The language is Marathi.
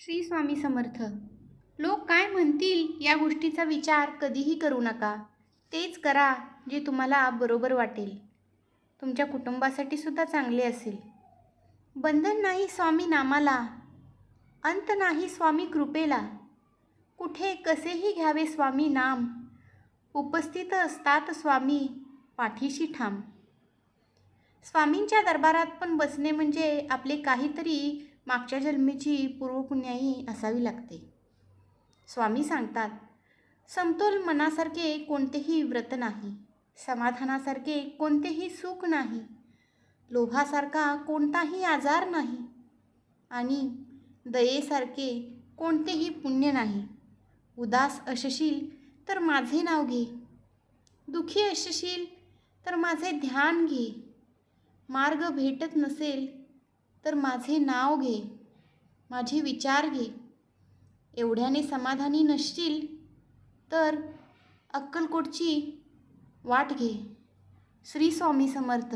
श्री स्वामी समर्थ. लोक काय म्हणतील या गोष्टीचा विचार कधीही करू नका. तेच करा जे तुम्हाला बरोबर वाटेल. तुमच्या कुटुंबासाठी सुद्धा चांगले असेल. बंधन नाही स्वामी नामाला, अंत नाही स्वामी कृपेला. कुठे कसेही घ्यावे स्वामी नाम, उपस्थित असतात स्वामी पाठीशी ठाम. स्वामींच्या दरबारात पण बसणे म्हणजे आपले काहीतरी मागच्या जन्मीची पूर्वपुण्याई असावी लागते. स्वामी सांगतात, समतोल मनासारखे कोणतेही व्रत नाही, समाधानासारखे कोणतेही सुख नाही, लोभासारखा कोणताही आजार नाही आणि दयेसारखे कोणतेही पुण्य नाही. उदास असशील तर माझे नाव घे, दुःखी असशील तर माझे ध्यान घे, मार्ग भेटत नसेल तर माझे नाव घे, माझे विचार घे. एवढ्याने समाधानी नसशील तर अक्कलकोटची वाट घे. श्री स्वामी समर्थ.